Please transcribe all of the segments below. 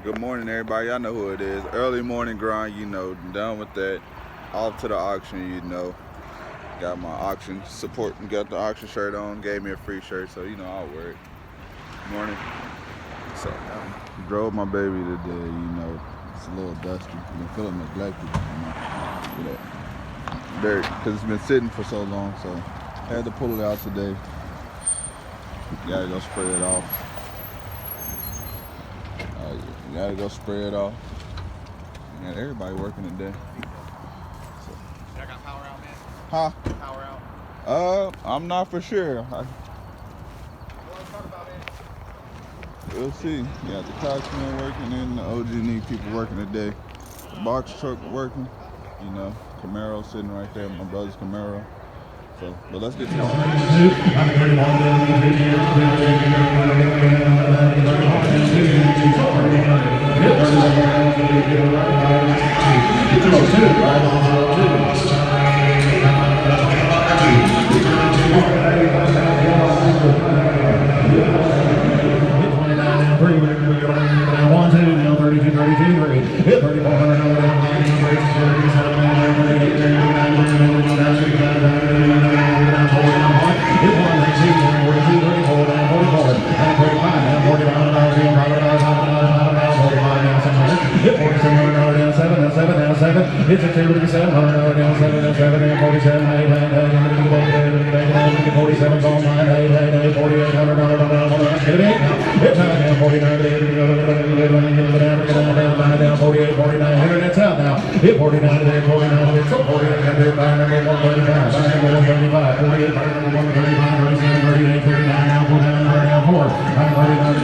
Good morning, everybody. Y'all know who it is. Early morning grind, done with that. Off to the auction, Got my auction support, got the auction shirt on, gave me a free shirt, so I'll wear it. Morning. So, drove my baby today, It's a little dusty. I've been feeling neglected, with that dirt, because it's been sitting for so long, so had to pull it out today. Gotta go spray it off. Gotta go spray it off. Man, everybody working today. So. I got power out, man. Huh? Power out. I'm not for sure. Well, let's talk about it. We'll see. You got the Coxman working and the OG&E people working today. The box truck working. Camaro sitting right there. My brother's Camaro. So, but let's get to it. It's a two to 700 down 7 and 7 and 47 8 47 on 9 8 4800 it's down 49 down 48 49 that's out now hit 49 49 it's 48 by number 135 by number 135 48 by number 135 37 38 39 now 49 down 4 by 39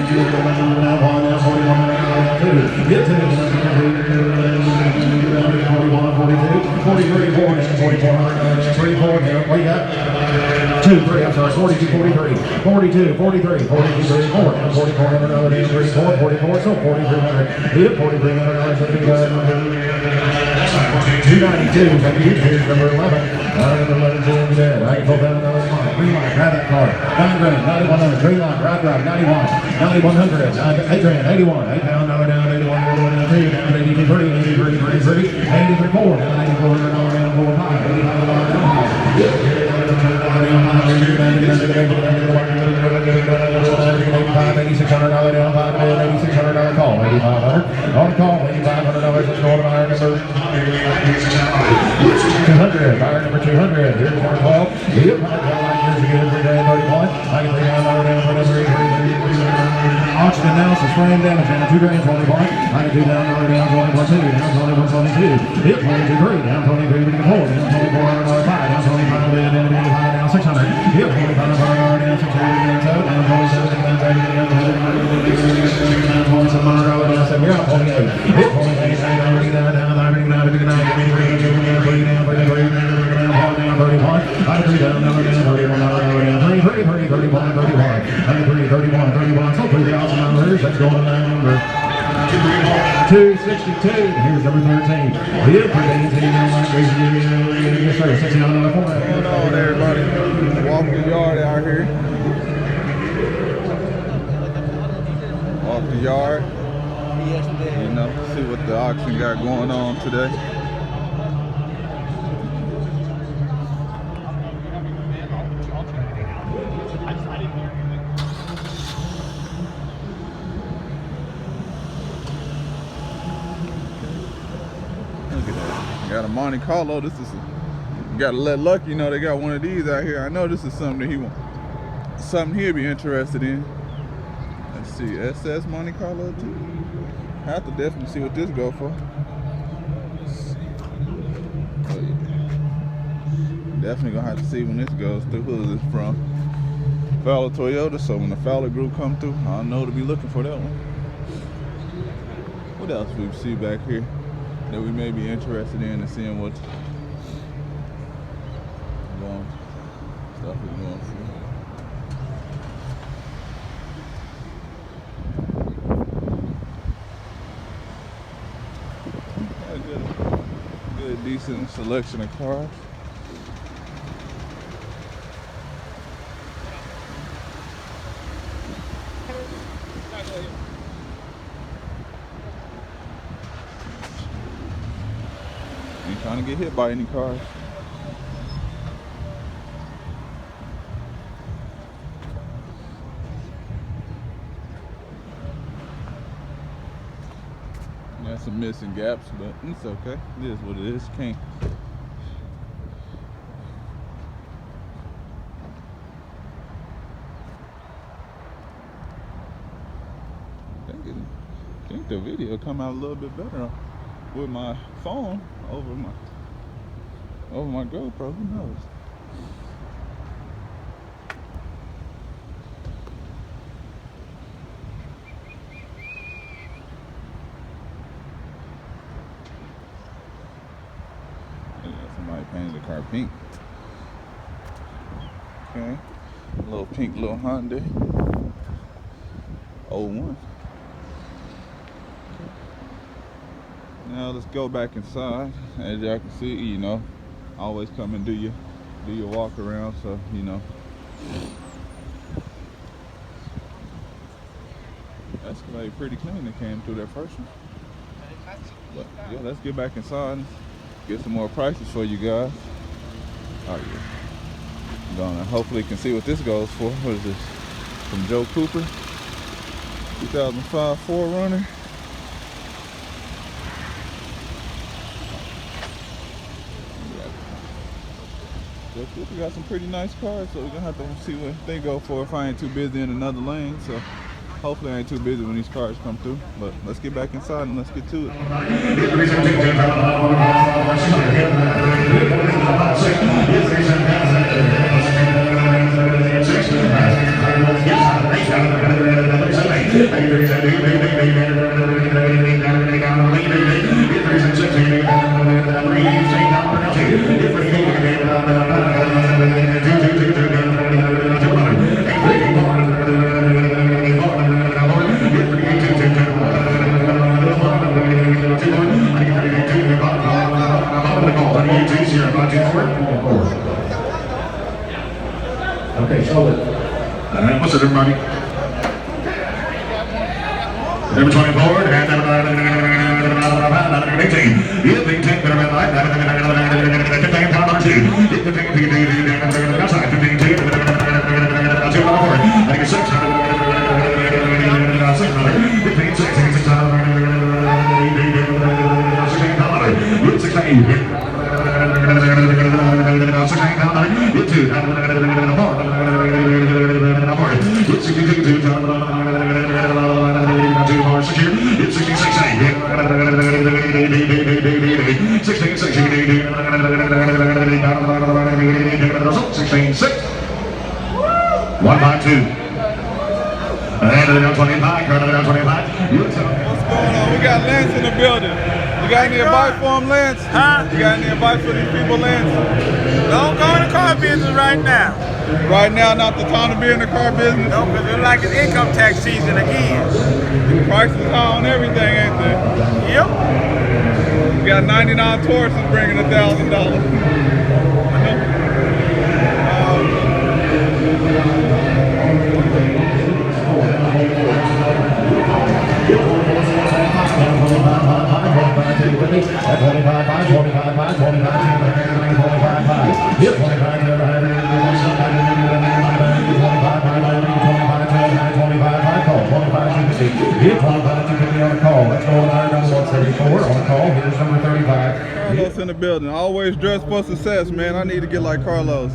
now 1 now 41 now 2 get to 41, 42, 43, 40, 44, 34, now, what you got? 2, 3, I'm sorry, 42, 43, 42, 43, 42, 34, now 44, now 34, 44, so 4,300, hit 4,300, 292, here's number 11. Number 11 is dead. I can pull down another line. Green line, grab that car. 9 grand, 9,100. Green line, grab, 91. 9,100. 8 grand, 81. 8 down, another down, 81, 2 down, 82, 30, 83, 33, 83, 4, down, 84, down, 4, 5, 85, $8600 down, $5,8600 call, $8,500 on call, $8,500. Let's go to buyer number 200. Buyer number 200. Here's number 12. Yep, here's a good 31. I can lay down for number 8. Auction analysis, frame damage down 2 grand, 20 point. I can do down 21, 2, down 21, 22. Hit 22, 3, down 23, we can hold, down 24, down 5, down 25, down 600. Hit 25, down 600, down 7, down 27, down 30, down 27, down 7, you're out 28. Hit 28, down 39, down 39, down 31. I agree down, down 31, down 30, 31, 31. I agree 31, 31. So $3,000. Let's go to number 262. Here's number 13. Hit for Daisy. Yes, sir. 60 on the corner. What's going on, everybody? Walk the yard out here. Walk the yard. See what the auction got going on today. Look at that. Got a Monte Carlo. This is gotta let Lucky know they got one of these out here. I know this is something that he want, something he'll be interested in. Let's see, SS Monte Carlo too. I have to definitely see what this go for. Oh, yeah. Definitely gonna have to see when this goes through. Who is this from? Fowler Toyota. So when the Fowler group come through, I'll know to be looking for that one. What else we see back here that we may be interested in and seeing what stuff is going through. Good decent selection of cars. ain't trying to get hit by any cars. Got some missing gaps, but it's okay. It is what it is. Can't. I think the video come out a little bit better with my phone over my GoPro. Who knows? Somebody painted the car pink. Okay, little pink little Hyundai 01. Now let's go back inside. As y'all can see, you know, always come and do your walk around. So you know, that's like pretty clean. That came through that first one. But yeah, let's get back inside and get some more prices for you guys. Oh yeah. I'm gonna hopefully can see what this goes for. What is this? From Joe Cooper, 2005 4Runner. Joe Cooper got some pretty nice cars, so we're gonna have to see what they go for if I ain't too busy in another lane. So hopefully I ain't too busy when these cars come through. But let's get back inside and let's get to it. Okay, show it. What's it, everybody? Number 24, and number 18. If they take the red light, outside 15, 2, I think it's 6. 152. And 25, current 25. What's going on? We got Lance in the building. You got any advice for him, Lance? Huh? You got any advice for these people, Lance? Don't go in the car business right now. Right now, not the time to be in the car business. No, because it's like it's income tax season again. The price is high on everything, ain't they? Yep. You got 99 Tauruses bringing $1,000. Carlos in the building. Always dressed for success, man. I need to get like Carlos.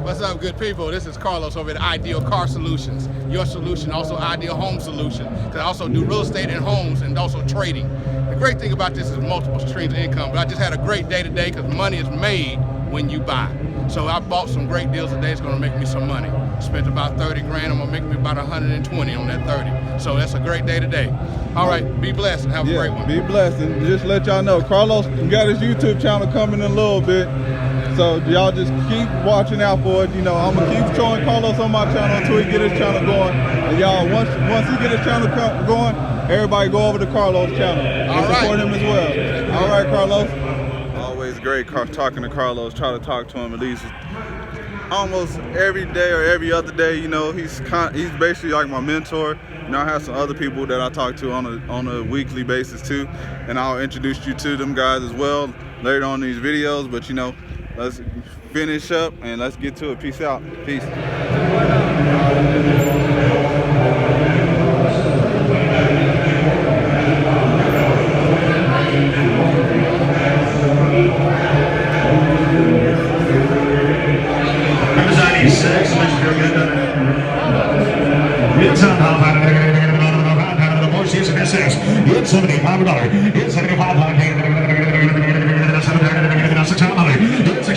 What's up, good people? This is Carlos over at Ideal Car Solutions. Your solution, also Ideal Home Solution. Because I also do real estate and homes and also trading. The great thing about this is multiple streams of income. But I just had a great day today because money is made when you buy. So I bought some great deals today. It's going to make me some money. Spent about 30 grand. I'm going to make me about 120 on that 30. So that's a great day today. All right, be blessed and have a great one. Be blessed. And just let y'all know, Carlos got his YouTube channel coming in a little bit. So y'all just keep watching out for it. You know, I'm gonna keep showing Carlos on my channel until he get his channel going. And y'all, once he get his channel going, everybody go over to Carlos' channel and support him as well. All right, Carlos. Always great talking to Carlos. Try to talk to him at least almost every day or every other day. You know, he's basically like my mentor. You know, I have some other people that I talk to on a weekly basis too, and I'll introduce you to them guys as well later on in these videos. But you know, let's finish up and let's get to it. Peace out. Peace. It's $75. It's $75. It's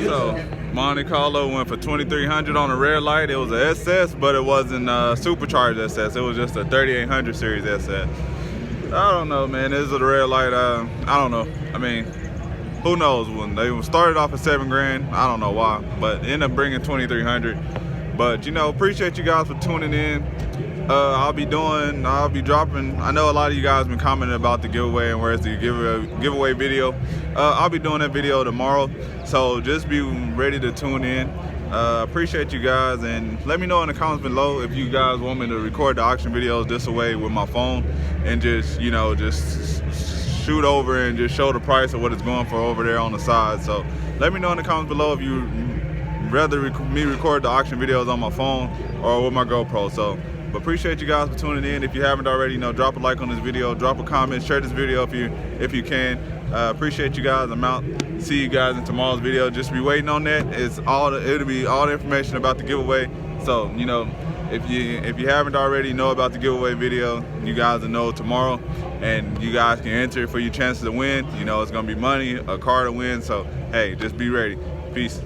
So Monte Carlo went for 2,300 on a red light. It was a SS, but it wasn't a supercharged SS. It was just a 3800 series SS. I don't know, man. This is a red light. I don't know. I mean, who knows? When they started off at $7 grand, I don't know why, but ended up bringing 2,300. But you know, appreciate you guys for tuning in. I'll be dropping. I know a lot of you guys been commenting about the giveaway and where's the giveaway video. I'll be doing that video tomorrow, so just be ready to tune in. Appreciate you guys, and let me know in the comments below if you guys want me to record the auction videos this way with my phone and just, you know, just shoot over and just show the price of what it's going for over there on the side. So let me know in the comments below if you rather me record the auction videos on my phone or with my GoPro. So, but appreciate you guys for tuning in. If you haven't already, you know, drop a like on this video, drop a comment, share this video if you can. Appreciate you guys. I'm out. See you guys in tomorrow's video. Just be waiting on that. It'll be all the information about the giveaway. So, you know, if you haven't already know about the giveaway video, you guys will know tomorrow, and you guys can enter for your chances to win. You know, it's gonna be money, a car to win. So hey, just be ready. Peace.